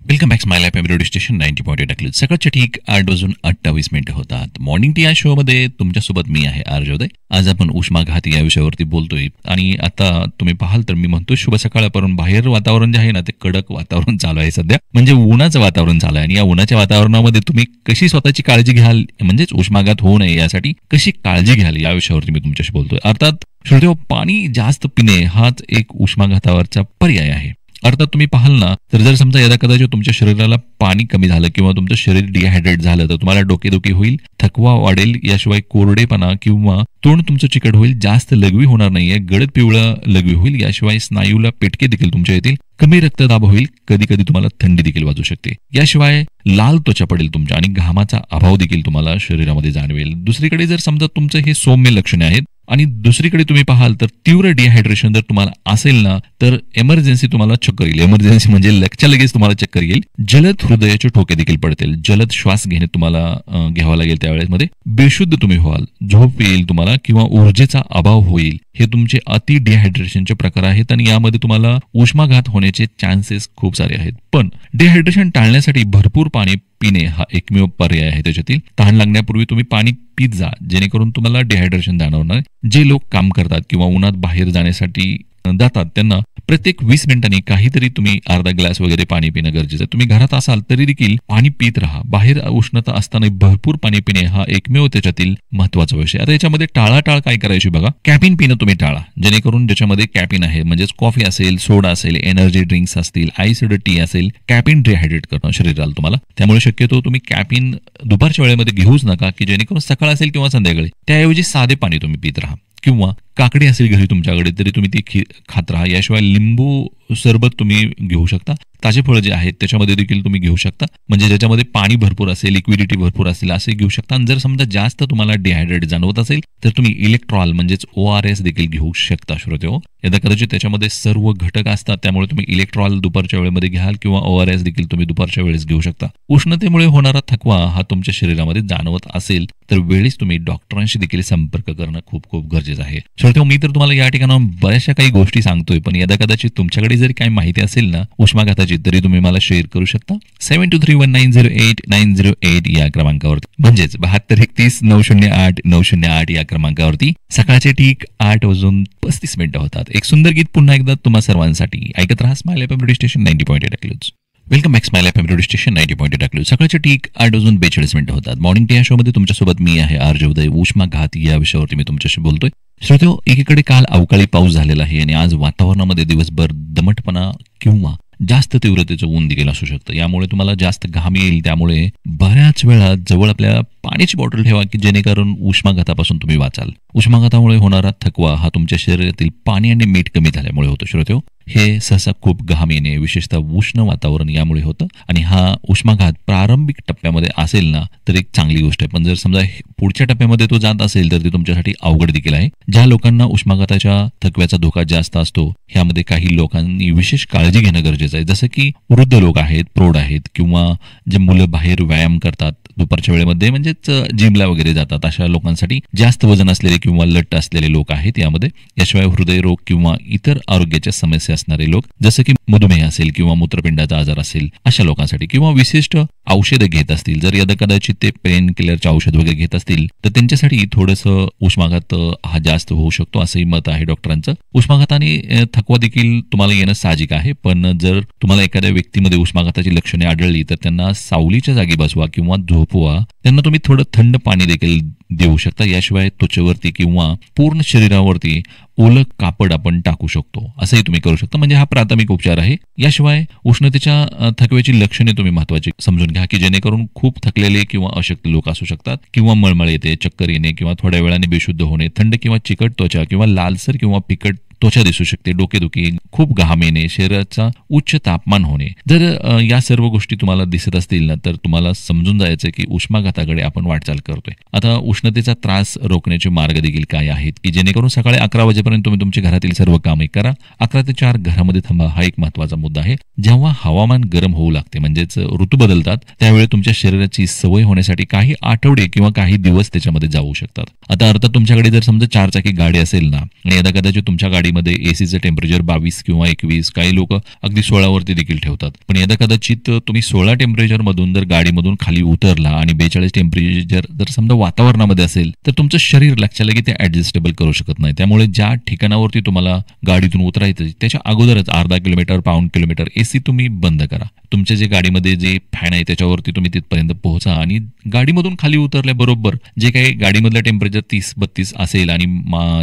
Welcome back Smile FM radio station 90.8 सकाळचे ठीक 8:28 होतात. मॉर्निंग टी या शो मध्ये तुमच्यासोबत मी आहे आर्योदय. आज आपण उष्माघात या विषयावरती बोलतोय आणि आता तुम्ही पाहाल तर मी म्हणतो शुभ सकाळ, पण बाहेर वातावरण जे आहे ना ते कडक वातावरण चालू आहे सध्या, म्हणजे उन्हाचं वातावरण चालू आहे. आणि या उन्हाच्या वातावरणामध्ये तुम्ही कशी स्वतःची काळजी घ्याल, म्हणजेच उष्माघात होऊ नये यासाठी कशी काळजी घ्याल या विषयावरती मी तुमच्याशी बोलतोय. अर्थात श्रोतेहो, पाणी जास्त पिणे हाच एक उष्माघातावरचा पर्याय आहे. अर्थात तुम्ही पाहाल ना तर जर समजा यदा कदाचित तुमच्या शरीराला पाणी कमी झालं किंवा तुमचं शरीर डिहायड्रेट झालं तर तुम्हाला डोकेदुखी होईल, थकवा वाढेल, याशिवाय कोरडेपणा किंवा तोंड तुमचं चिकट होईल, जास्त लघवी होणार नाहीये, गडद पिवळं लघवी होईल, याशिवाय स्नायूला पेटके देखील तुमच्या येतील, कमी रक्तदाब होईल, कधी कधी तुम्हाला थंडी देखील वाजू शकते. याशिवाय लाल त्वचा पडेल तुमच्या आणि घामाचा अभाव देखील तुम्हाला शरीरामध्ये जाणवेल. दुसरीकडे जर समजा तुमचं हे सौम्य लक्षणे आहेत आणि दुसरीकडे तुम्ही पाहाल तर तीव्र डिहायड्रेशन जर तुम्हाला असेल ना तर एमर्जन्सी तुम्हाला चक्कर येईल. एमर्जन्सी म्हणजे लगेच तुम्हाला चक्कर येईल, जलद हृदयाचे ठोके देखील पडतील, जलद श्वास घेणे तुम्हाला घ्यावा लागेल, त्यावेळेस मध्ये बेशुद्ध तुम्ही व्हाल, झोप येईल तुम्हाला किंवा ऊर्जेचा अभाव होईल. हे तुमचे अति डिहायड्रेशनचे प्रकार आहेत आणि यामध्ये तुम्हाला उष्माघात होण्याचे चान्सेस खूप सारे आहेत. पण डिहायड्रेशन टाळण्यासाठी भरपूर पाणी पिणे हा एकमेव पर्याय आहे. त्याच्यातील तहान लागण्यापूर्वी तुम्ही पाणी पीत जा, जेणेकरून तुम्हाला डिहायड्रेशन जाणवणार. जे लोक काम करतात किंवा उन्हात बाहेर जाण्यासाठी जातात त्यांना प्रत्येक 20 मिनिटांनी काहीतरी तुम्ही अर्धा ग्लास वगैरे पाणी पिणं गरजेचं आहे. तुम्ही घरात असाल तरी देखील पाणी पित राहा. बाहेर उष्णता असताना भरपूर पाणी पिणे हा एकमेव त्याच्यातील महत्वाचा विषय. आता याच्यामध्ये टाळाटाळ काय करायची बघा, कॅफीन पिणं तुम्ही टाळा, जेणेकरून ज्याच्यामध्ये कॅफीन आहे म्हणजेच कॉफी असेल, सोडा असेल, एनर्जी ड्रिंक्स असतील, आईस्ड टी असेल, कॅफीन डिहायड्रेट करणं शरीराला तुम्हाला. त्यामुळे शक्यतो तुम्ही कॅफीन दुपारच्या वेळेमध्ये घेऊच नका, की जेणेकरून सकाळ असेल किंवा संध्याकाळी त्याऐवजी साधे पाणी तुम्ही पित राहा. किंवा काकडी असेल घरी तुमच्याकडे तरी तुम्ही ती खात राहा. याशिवाय लिंबू सरबत तुम्ही घेऊ शकता. ताजे फळं जे आहेत त्याच्यामध्ये देखील तुम्ही घेऊ शकता, म्हणजे ज्याच्यामध्ये पाणी भरपूर असेल, लिक्विडिटी भरपूर असेल असे घेऊ शकता. आणि जर समजा जास्त तुम्हाला डिहायड्रेट जाणवत असेल तर तुम्ही इलेक्ट्रॉल म्हणजेच ORS देखील घेऊ शकता. श्रोतेहो, यदा कदाचित त्याच्यामध्ये सर्व घटक असतात, त्यामुळे तुम्ही इलेक्ट्रॉल दुपारच्या वेळेमध्ये घ्याल किंवा ORS देखील तुम्ही दुपारच्या वेळेस घेऊ शकता. उष्णतेमुळे होणारा थकवा हा तुमच्या शरीरामध्ये जाणवत असेल तर वेळीच तुम्ही डॉक्टरांशी देखील संपर्क करणं खूप खूप गरजेचं आहे. श्रोतेहो, मी तर तुम्हाला या ठिकाणी बऱ्याचशा काही गोष्टी सांगतोय, पण यदा कदाचित तुमच्याकडे जर काही माहिती असेल ना उष्माघाताची तरी तुम्ही मला शेअर करू शकता. 7231908908 या क्रमांकावरती, म्हणजेच 7231908908 या क्रमांकावरती. सकाळचे ठीक 8:35 होतात. एक सुंदर गीत पुन्हा एकदा तुम्हा सर्वांसाठी. ऐकत राहा smile FM radio station 90.8. Welcome back Smile FM radio station 90.8. सकाळचे ठीक 8:42 होतात. मॉर्निंग टी या शो मध्ये तुमच्यासोबत मी आहे आर्योदय. उष्माघात या विषयावरती मी तुमच्याशी बोलतोय. श्रोतेहो, एकीकडे काल अवकाळी पाऊस झालेला आहे आणि आज वातावरणामध्ये दिवसभर दमटपणा किंवा जास्त तीव्रतेचं ऊन देखील असू शकतं. यामुळे तुम्हाला जास्त घाम येईल. त्यामुळे बऱ्याच वेळा जवळ आपल्या पाण्याची बॉटल ठेवा, की जेणेकरून उष्माघातापासून तुम्ही वाचाल. उष्माघातामुळे होणारा थकवा हा तुमच्या शरीरातील पाणी आणि मीठ कमी झाल्यामुळे होतो. श्रोतेहो, हे सहसा खूप घाम येणे, विशेषतः उष्ण वातावरण यामुळे होतं. आणि हा उष्माघात प्रारंभिक टप्प्यामध्ये असेल ना तर एक चांगली गोष्ट आहे, पण जर समजा पुढच्या टप्प्यामध्ये तो जात असेल तर ते तुमच्यासाठी अवघड देखील आहे. ज्या लोकांना उष्माघाताच्या थकव्याचा धोका जास्त असतो ह्यामध्ये काही लोकांनी विशेष काळजी घेणं गरजेचं आहे, जसं की वृद्ध लोक आहेत, प्रौढ आहेत, किंवा जे मुलं बाहेर व्यायाम करतात दुपारच्या वेळेमध्ये, म्हणजेच जिमला वगैरे जातात, अशा लोकांसाठी, जास्त वजन असलेले किंवा लठ्ठ असलेले लोक आहेत यामध्ये. याशिवाय हृदयरोग किंवा इतर आरोग्याच्या समस्या असणारे लोक, जसं की मधुमेह असेल किंवा मूत्रपिंडाचा आजार असेल अशा लोकांसाठी, किंवा विशिष्ट औषधं घेत असतील, जर यदा कदाचित ते पेन किलरचे औषध वगैरे घेत असतील तर त्यांच्यासाठी थोडंसं उष्माघात हा जास्त होऊ शकतो असंही मत आहे डॉक्टरांचं. उष्माघाताने थकवा देखील तुम्हाला येणं साहजिक आहे, पण जर तुम्हाला एखाद्या व्यक्तीमध्ये उष्माघाताची लक्षणे आढळली तर त्यांना सावलीच्या जागी बसवा किंवा झोपवा. त्यांना तुम्ही थोडं थंड पाणी देखील देऊ शकता. याशिवाय त्वचेवरती किंवा पूर्ण शरीरावरती ओलं कापड आपण टाकू शकतो, असंही तुम्ही करू शकता. म्हणजे हा प्राथमिक उपचार आहे. याशिवाय उष्णतेच्या थकव्याची लक्षणे तुम्ही महत्वाची समजून घ्या, की जेणेकरून खूप थकलेले किंवा अशक्त लोक असू शकतात, किंवा मळमळ येते, चक्कर येणे किंवा थोड्या वेळाने बेशुद्ध होणे, थंड किंवा चिकट त्वचा किंवा लालसर किंवा फिकट त्वचा दिसू शकते, डोकेदुखी, खूप घाम येणे, शरीराचा उच्च तापमान होणे. जर या सर्व गोष्टी तुम्हाला दिसत असतील ना तर तुम्हाला समजून जायचं की उष्माघाताकडे आपण वाटचाल करतोय. आता उष्णतेचा त्रास रोखण्याचे मार्ग देखील काय आहेत, की जेणेकरून सकाळी 11 वाजेपर्यंत तुम्ही तुमच्या घरातील सर्व कामे करा. 11 ते 4 घरामध्ये थांबा, हा एक महत्वाचा मुद्दा आहे. जेव्हा हवामान गरम होऊ लागते, म्हणजेच ऋतू बदलतात, त्यावेळी तुमच्या शरीराची सवय होण्यासाठी काही आठवडे किंवा काही दिवस त्याच्यामध्ये जाऊ शकतात. आता अर्थात तुमच्याकडे जर समजा 4 चाकी गाडी असेल ना आणि यदा कदाचित तुमच्या गाडी गाडीमध्ये एसीचं टेम्परेचर 22 किंवा 21, काही लोक अगदी 16 वरती देखील ठेवतात. पण यदा कदाचित तुम्ही 16 टेम्परेचर मधून जर गाडीमधून खाली उतरला आणि 42 टेम्परेचर जर समजा वातावरणामध्ये असेल तर तुमचं शरीर लक्षात लगे ते ऍडजस्टेबल करू शकत नाही. त्यामुळे ज्या ठिकाणावरती तुम्हाला गाडीतून उतरायचं त्याच्या अगोदरच अर्धा किलोमीटर, पाऊण किलोमीटर एसी तुम्ही बंद करा. तुमच्या जे गाडीमध्ये जे फॅन आहे त्याच्यावरती तुम्ही तिथपर्यंत पोहोचा आणि गाडीमधून खाली उतरल्याबरोबर जे काही गाडीमधलं टेम्परेचर 30-32 असेल आणि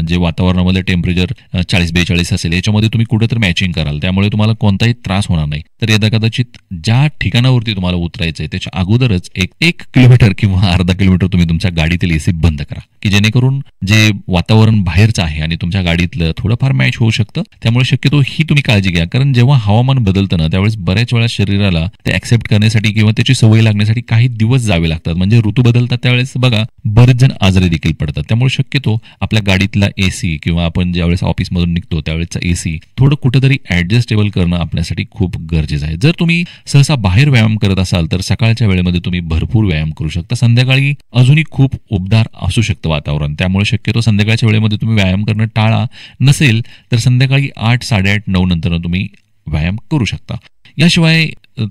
जे वातावरणामधलं टेम्परेचर 40-42 असेल याच्यामध्ये तुम्ही कुठेतरी मॅचिंग कराल. त्यामुळे तुम्हाला कोणताही त्रास होणार नाही. तर यदा कदाचित ज्या ठिकाणावरती तुम्हाला उतरायचं आहे त्याच्या अगोदरच एक किलोमीटर किंवा अर्धा किलोमीटर तुम्ही तुमच्या गाडीतील एसी बंद करा, की जेणेकरून जे वातावरण बाहेरचं आहे आणि तुमच्या गाडीतलं थोडंफार मॅच होऊ शकतं. त्यामुळे शक्यतो ही तुम्ही काळजी घ्या, कारण जेव्हा हवामान बदलतं ना त्यावेळेस बऱ्याच वेळा शरीराला ते ऍक्सेप्ट करण्यासाठी किंवा त्याची सवय लागण्यासाठी काही दिवस जावे लागतात. म्हणजे ऋतू बदलतात त्यावेळेस बघा बरेच जण आजारी देखील पडतात. त्यामुळे शक्यतो आपल्या गाडीतला एसी किंवा आपण ज्यावेळेस ऑफिसमधून निघतो त्यावेळेचा एसी थोडं कुठेतरी ऍडजस्टेबल करणं आपल्यासाठी खूप गरजेचं आहे. जर तुम्ही सहसा बाहेर व्यायाम करत असाल तर सकाळच्या वेळेमध्ये तुम्ही भरपूर व्यायाम करू शकता. संध्याकाळी अजूनही खूप उबदार असू शकतं वातावरण, त्यामुळे शक्यतो संध्याकाळच्या वेळेमध्ये तुम्ही व्यायाम करणं टाळा. नसेल तर संध्याकाळी 8, 8:30, 9 नंतर तुम्ही व्यायाम करू शकता. याशिवाय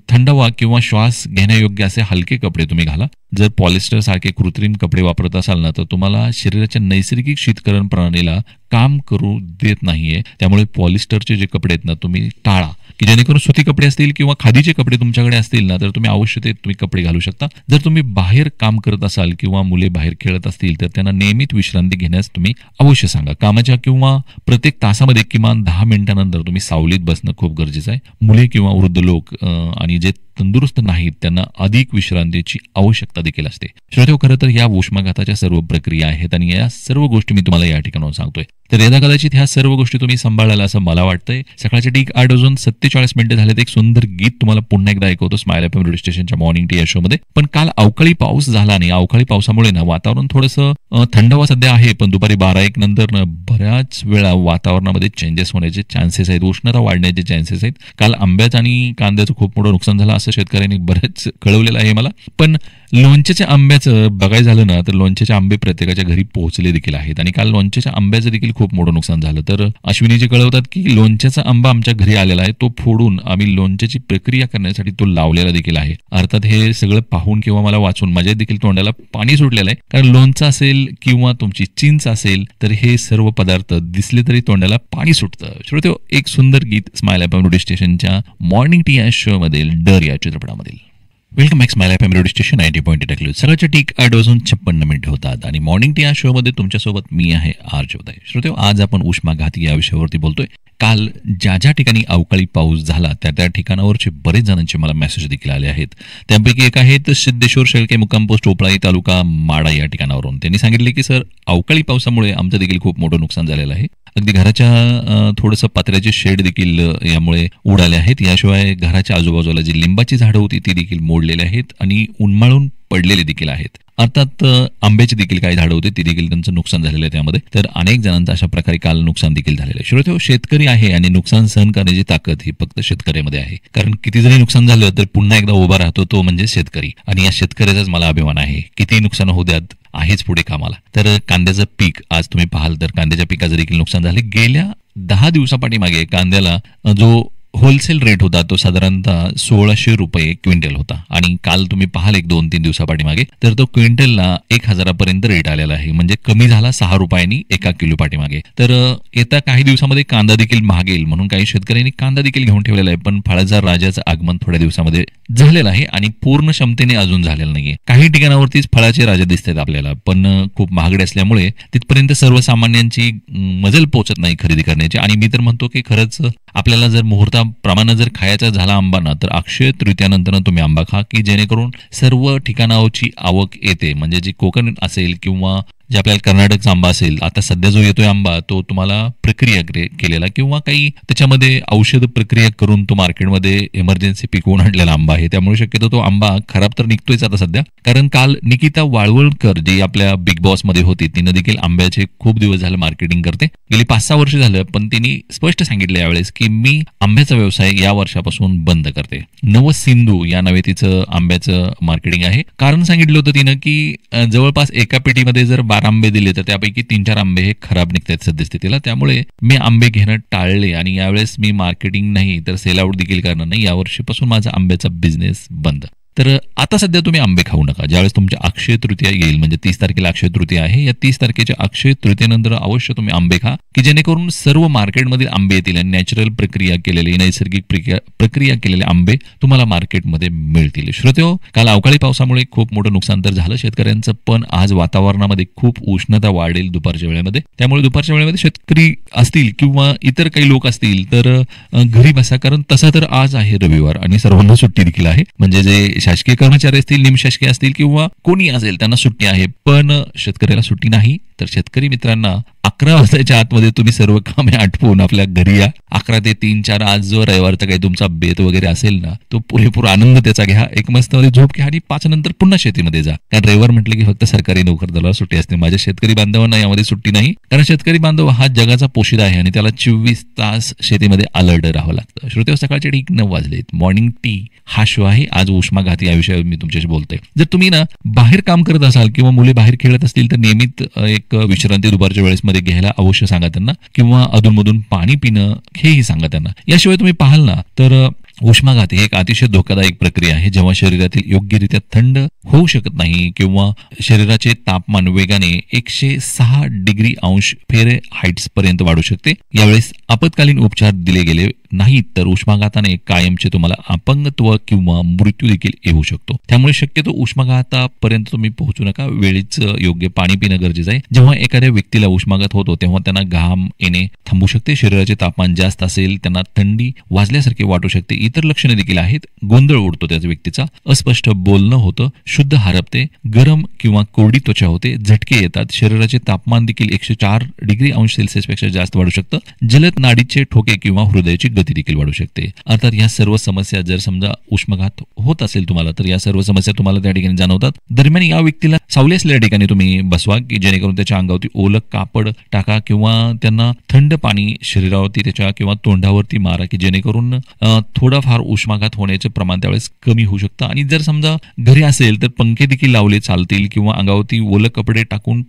थंडावा किंवा श्वास घेण्यायोग्य असे हलके कपडे तुम्ही घाला. जर पॉलिस्टर सारखे कृत्रिम कपडे वापरत असाल ना तर तुम्हाला शरीराच्या नैसर्गिक शीतकरण प्रणालीला काम करू देत नाहीये. त्यामुळे पॉलिस्टरचे जे कपडे आहेत ना तुम्ही टाळा, की जेणेकरून सुती कपडे असतील किंवा खादीचे कपडे तुमच्याकडे असतील ना तर तुम्ही अवश्य ते तुम्ही कपडे घालू शकता. जर तुम्ही बाहेर काम करत असाल किंवा मुले बाहेर खेळत असतील तर त्यांना नियमित विश्रांती घेण्यास तुम्ही अवश्य सांगा. कामाच्या किंवा प्रत्येक तासामध्ये किमान 10 मिनिटांनंतर तुम्ही सावलीत बसणं खूप गरजेचं आहे. मुले किंवा वृद्ध लोक आणि जे तंदुरुस्त नाहीत त्यांना अधिक विश्रांतीची आवश्यकता देखील असते. श्रोतेहो, खरं तर या उष्माघाताच्या सर्व प्रक्रिया आहेत आणि या सर्व गोष्टी मी तुम्हाला या ठिकाणाहून सांगतोय. तर यदा कदाचित ह्या सर्व गोष्टी तुम्ही सांभाळायला असं मला वाटतंय. सकाळचे ठीक 8:47 झालेत. एक सुंदर गीत तुम्हाला पुन्हा एकदा ऐकवतो स्माइल एफएम रेडिओ स्टेशनच्या मॉर्निंग टी या शो मध्ये. पण काल अवकाळी पाऊस झाला आणि अवकाळी पावसामुळे ना वातावरण थोडंसं थंडावा सध्या आहे, पण दुपारी 12-1 नंतर ना बऱ्याच वेळा वातावरणामध्ये चेंजेस होण्याचे चान्सेस आहेत, उष्णता वाढण्याचे चान्सेस आहेत. काल आंब्याचं आणि कांद्याचं खूप मोठं नुकसान झालं असं शेतकऱ्यांनी बरेच कळवलेलं आहे मला. पण लोणच्याच्या आंब्याचं बघायला झालं ना तर लोणच्याचे आंबे प्रत्येकाच्या घरी पोहोचले देखील आहेत आणि काल लोणच्याच्या आंब्याचं देखील खूप मोठं नुकसान झालं. तर अश्विनीजी कळवतात की लोणच्याचा आंबा आमच्या घरी आलेला आहे, तो फोडून आम्ही लोणच्याची प्रक्रिया करण्यासाठी तो लावलेला देखील आहे. अर्थात हे सगळं पाहून किंवा मला वाचून माझ्या देखील तोंडाला पाणी सुटलेलं आहे, कारण लोणचं असेल किंवा तुमची चिंच असेल तर हे सर्व पदार्थ दिसले तरी तोंडाला पाणी सुटतं. श्रोते, एक सुंदर गीत स्माइल एफएम रेडिओ स्टेशनच्या मॉर्निंग टी या शो मधील डर या चित्रपटामधील. Welcome back Smile FM radio station 90.8. सकाळच्या ठीक 8:56 होतात आणि मॉर्निंग टी या शो मध्ये तुमच्यासोबत मी आहे आरजे उदय. श्रोते, आज आपण उष्माघात या विषयावरती बोलतोय. काल ज्या ज्या ठिकाणी अवकाळी पाऊस झाला त्या ठिकाणावरचे बरेच जणांचे मला मेसेज देखील आले आहेत. त्यापैकी एक आहेत सिद्धेश्वर शेळके, मुक्काम पोस्ट टोपळाई, तालुका माडा या ठिकाणावरून. त्यांनी सांगितले की सर, अवकाळी पावसामुळे आमचं देखील खूप मोठं नुकसान झालेलं आहे. अगदी घराच्या थोडंसं पत्र्याचे शेड देखील यामुळे उडाले आहेत. याशिवाय घराच्या आजूबाजूला जी लिंबाची झाडं होती ती देखील मोडलेली आहेत आणि उन्मळून पडलेले देखील आहेत. अर्थात आंब्याची देखील काही झाडं होती ती देखील त्यांचं नुकसान झालेलं आहे त्यामध्ये. तर अनेक जणांचं अशा प्रकारे काल नुकसान देखील झालेलं आहे. श्रोते, शेतकरी आहे आणि नुकसान सहन करण्याची ताकद ही फक्त शेतकऱ्यामध्ये आहे. कारण किती जरी नुकसान झालं तर पुन्हा एकदा उभा राहतो तो म्हणजे शेतकरी, आणि या शेतकऱ्याचाच मला अभिमान आहे. किती नुकसान होऊ द्यात, आहेच पुढे कामाला. तर कांद्याचं पीक आज तुम्ही पाहाल तर कांद्याच्या पिकाचं देखील नुकसान झाले. गेल्या 10 दिवसापाठीमागे कांद्याला जो होलसेल रेट होता तो साधारणतः 1600 रुपये क्विंटल होता आणि काल तुम्ही पाहाल 1-2-3 दिवसापाठीमागे तर तो क्विंटलला 1000 पर्यंत रेट आलेला आहे. म्हणजे कमी झाला 6 रुपयांनी एका किलो पाठीमागे. तर येत्या काही दिवसामध्ये कांदा देखील महागेल म्हणून काही शेतकऱ्यांनी कांदा देखील घेऊन ठेवलेला आहे. पण फळाचा राजाचं आगमन थोड्या दिवसामध्ये झालेलं आहे आणि पूर्ण क्षमतेने अजून झालेलं नाहीये. काही ठिकाणावरतीच फळाचे राजा दिसत आहेत आपल्याला, पण खूप महागडे असल्यामुळे तिथपर्यंत सर्वसामान्यांची मजल पोहोचत नाही खरेदी करण्याची. आणि मी तर म्हणतो की खरंच आपल्याला जर मुहूर्ताप्रमाणे जर खायचा झाला आंबा ना तर अक्षय तृतीयानंतर तुम्ही आंबा खा, की जेणेकरून सर्व ठिकाणावरची आवक येते. म्हणजे जी कोकण असेल किंवा जे आपल्याला कर्नाटकचा आंबा असेल, आता सध्या जो येतोय आंबा तो तुम्हाला प्रक्रिया केलेला किंवा काही त्याच्यामध्ये औषध प्रक्रिया करून तो मार्केटमध्ये इमर्जन्सी पिकवून आणलेला आंबा आहे. त्यामुळे शक्यतो तो आंबा खराब तर निघतोयच आता सध्या. कारण काल निकिता वाळवळकर जी आपल्या बिग बॉस मध्ये होती तिनं देखील आंब्याचे खूप दिवस झाले मार्केटिंग करते, गेली 5-6 वर्ष झालं. पण तिने स्पष्ट सांगितलं यावेळेस की मी आंब्याचा व्यवसाय या वर्षापासून बंद करते. नवस सिंधू या नावे तिचं आंब्याचं मार्केटिंग आहे. कारण सांगितलं होतं तिनं की जवळपास एका पेटीमध्ये जर 12 आंबे दिले तर त्यापैकी 3-4 आंबे हे खराब निघतात सद्यस्थितीला. त्यामुळे मी आंबे घेणं टाळले आणि यावेळेस मी मार्केटिंग नाही तर सेल आउट देखील करणार नाही. यावर्षीपासून माझा आंब्याचा बिझनेस बंद. तर आता सध्या तुम्ही आंबे खाऊ नका. ज्यावेळेस तुमची अक्षय तृतीया येईल, म्हणजे 30 तारखेला अक्षय तृतीया आहे, या 30 तारखेच्या अक्षय तृतीयेनंतर अवश्य तुम्ही आंबे खा, की जेणेकरून सर्व मार्केटमधील आंबे येतील आणि नॅचरल प्रक्रिया केलेले, नैसर्गिक प्रक्रिया केलेले आंबे तुम्हाला मार्केटमध्ये मिळतील. श्रोतेहो, काल अवकाळी पावसामुळे खूप मोठं नुकसान तर झालं शेतकऱ्यांचं, पण आज वातावरणामध्ये खूप उष्णता वाढेल दुपारच्या वेळेमध्ये. त्यामुळे दुपारच्या वेळेमध्ये शेतकरी असतील किंवा इतर काही लोक असतील तर घरी बसा, कारण तसा तर आज आहे रविवार आणि सर्वांना सुट्टी देखील आहे. म्हणजे जे शासकीय कर्मचारी असतील, निमशासकीय असतील किंवा कोणी असेल त्यांना सुट्टी आहे, पण शेतकऱ्याला सुट्टी नाही. तर शेतकरी मित्रांना 11 वाजताच्या आतमध्ये तुम्ही सर्व कामे आटपून आपल्या घरी या. 11 ते 3-4 आज जो रविवारचा काही तुमचा बेत वगैरे असेल ना, तो पुरेपूर आनंद त्याचा घ्या. एक मस्त झोप घ्या आणि 5 नंतर पुन्हा शेतीमध्ये जा. कारण रविवार म्हटलं की फक्त सरकारी नोकरदाराला सुट्टी असते. माझ्या शेतकरी बांधवांना यामध्ये सुट्टी नाही, कारण शेतकरी बांधव हा जगाचा पोशिदा आहे आणि त्याला 24 तास शेतीमध्ये अलर्ट राहावं लागतं. श्रोते, सकाळचे ठीक 9 वाजलेत. मॉर्निंग टी हा शो आहे. आज उष्माघाती या विषयावर मी तुमच्याशी बोलतोय. जर तुम्ही ना बाहेर काम करत असाल किंवा मुले बाहेर खेळत असतील तर नियमित एक विश्रांती दुपारच्या वेळेस मध्ये घ्यायला अवश्य सांगा त्यांना, किंवा अधूनमधून पाणी पिणं हेही सांगा त्यांना. याशिवाय तुम्ही पाहाल ना तर उष्माघात ही एक अतिशय धोकादायक प्रक्रिया आहे. जेव्हा शरीरातील योग्यरित्या थंड होऊ शकत नाही किंवा शरीराचे तापमान वेगाने 106 डिग्री अंश फेरेनहाइट्स पर्यंत वाढू शकते. यावेळेस आपत्कालीन उपचार दिले गेले नाहीत तर उष्माघाताने कायमचे तुम्हाला अपंगत्व किंवा मृत्यू देखील येऊ शकतो. त्यामुळे शक्यतो उष्माघातापर्यंत तुम्ही पोहोचू नका. वेळीच योग्य पाणी पिणं गरजेचं आहे. जेव्हा एखाद्या व्यक्तीला उष्माघात होतो तेव्हा त्यांना घाम येणे थांबू शकते. शरीराचे तापमान जास्त असेल, त्यांना थंडी वाजल्यासारखे वाटू शकते. इतर लक्षणे देखील आहेत. गोंधळ उडतो त्याच व्यक्तीचा, अस्पष्ट बोलणं होतं, शुद्ध हरपते, गरम किंवा कोरडी त्वचा होते, झटके येतात. शरीराचे तापमान देखील 104 डिग्री अंश सेल्सिअस पेक्षा जास्त वाढू शकतं. जलद नाडीचे ठोके किंवा हृदयाची गती देखील वाढू शकते. अर्थात या सर्व समस्या जर समजा उष्माघात होत असेल तुम्हाला तर या सर्व समस्या तुम्हाला त्या ठिकाणी जाणवतात. दरम्यान या व्यक्तीला सावली असलेल्या ठिकाणी तुम्ही बसवा, की जेणेकरून त्याच्या अंगावरती ओलं कापड टाका किंवा त्यांना थंड पाणी शरीरावरती त्याच्या किंवा तोंडावरती मारा, की जेणेकरून थोडाफार उष्माघात होण्याचे प्रमाण त्यावेळेस कमी होऊ शकतं. आणि जर समजा घरी असेल तर पंखे देखील लावले चालतील किंवा अंगावरती ओलं कपडे टाकून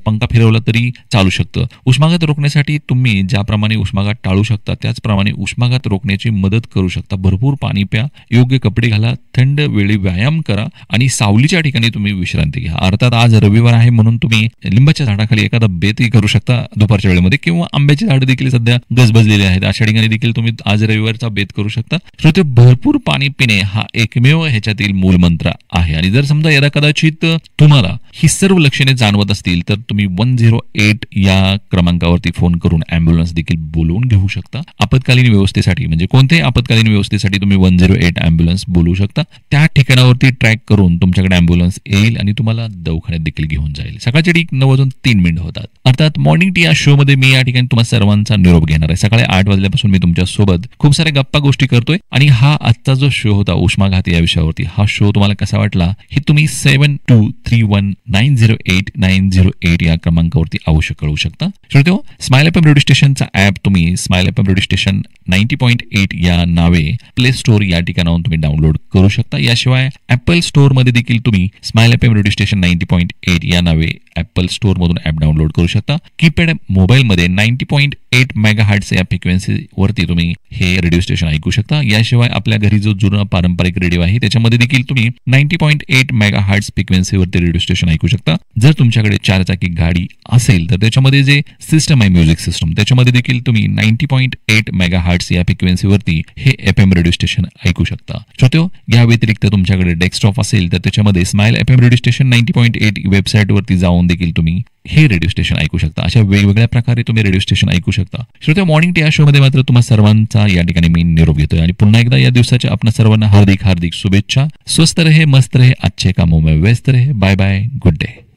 पंखा फिरवला तरी चालू शकतं. उष्माघात रोखण्यासाठी तुम्ही ज्याप्रमाणे उष्माघात टाळू शकता त्याचप्रमाणे उष्माघात रोखण्याची मदत करू शकता. भरपूर पाणी प्या, योग्य कपडे घाला, थंड वेळी व्यायाम करा आणि सावलीच्या ठिकाणी तुम्ही विश्रांती घ्या. अर्थात आज रविवार आहे म्हणून तुम्ही लिंबाच्या झाडाखाली एखादा बेतही करू शकता दुपारच्या वेळेमध्ये, किंवा आंब्याची झाडं देखील सध्या गजबजलेली आहेत, अशा ठिकाणी देखील तुम्ही आज रविवारचा बेत करू शकता. श्रोते, भरपूर पाणी पिणे हा एकमेव ह्याच्यातील मूलमंत्र आहे. आणि जर समजा यदा कदाचित तुम्हाला ही सर्व लक्षणे जाणवत असतील तर तुम्ही 108 या क्रमांकावरती फोन करून अँब्युलन्स देखील बोलवून घेऊ शकता. आपत्कालीन व्यवस्थेसाठी, म्हणजे कोणत्याही आपत्कालीन व्यवस्थेसाठी तुम्ही 108 अँब्युलन्स बोलवू शकता. त्या ठिकाणावरती ट्रॅक करून तुमच्याकडे अँब्युलन्स येईल आणि तुम्हाला दवाखान्यात देखील घेऊन जाईल. सकाळचे ठीक 9:03 होतात. अर्थात मॉर्निंग टी या शो मध्ये मी या ठिकाणी तुम्हाला सर्वांचा निरोप घेणार आहे. सकाळी 8 वाजल्यापासून मी तुमच्या सोबत खूप साऱ्या गप्पा गोष्टी करतोय आणि हा आजचा जो शो होता उष्माघात या विषयावरती, हा शो तुम्हाला कसा वाटला हे तुम्ही 7231908908 या क्रमांकावरती अवश्य कळवू शकता. श्रोते, स्माइल एफएम रेडिओ स्टेशनचा ऍप तुम्ही स्माइल एफएम रेडिओ स्टेशन 90.8 या नावे प्ले स्टोर या ठिकाणाहून तुम्ही डाउनलोड करू शकता. याशिवाय ऍपल स्टोर मध्ये देखील तुम्ही स्माइल एफएम रेडिओ स्टेशन 90.8 या नावे ऍपल स्टोर मधून ऍप डाउनलोड करू शकता. कीपॅड मोबाईल मध्ये 90.8 मेगाहर्ट्झ या फ्रिक्वेन्सी वरती तुम्ही हे रेडिओ स्टेशन ऐकू शकता. याशिवाय आपल्या घरी जो जुना पारंपरिक रेडिओ आहे त्याच्यामध्ये देखील तुम्ही 90.8 मेगाहर्ट्झ फ्रिक्वेन्सी वरती रेडिओ स्टेशन ऐकू शकता. जर तुमच्याकडे 4 चाकी गाडी असेल तर त्याच्यामध्ये जे सिस्टम आहे म्युझिक सिस्टम, त्याच्यामध्ये देखील तुम्ही 90.8 मेगाहर्ट्झ या फ्रिक्वेन्सी वरती हे एफएम रेडिओ स्टेशन ऐकू शकता. श्रोत्यो, या व्यतिरिक्त तुमच्याकडे डेस्कटॉप असेल तर त्याच्यामध्ये smile FM radio station 90.8 website वरती जाऊन देखील तुम्ही हे रेडिओ स्टेशन ऐकू शकता. अशा वेगवेगळ्या प्रकारे तुम्ही रेडिओ स्टेशन ऐकू शकता. श्रोते, मॉर्निंग टी या शो मध्ये मात्र तुम्हा सर्वांचा या ठिकाणी मी निरोप घेतोय आणि पुन्हा एकदा या दिवसाच्या आपल्या सर्वांना हार्दिक हार्दिक शुभेच्छा. स्वस्थ रहे, मस्त रहे, अच्छे कामों में व्यस्त रहे. Bye bye, good day.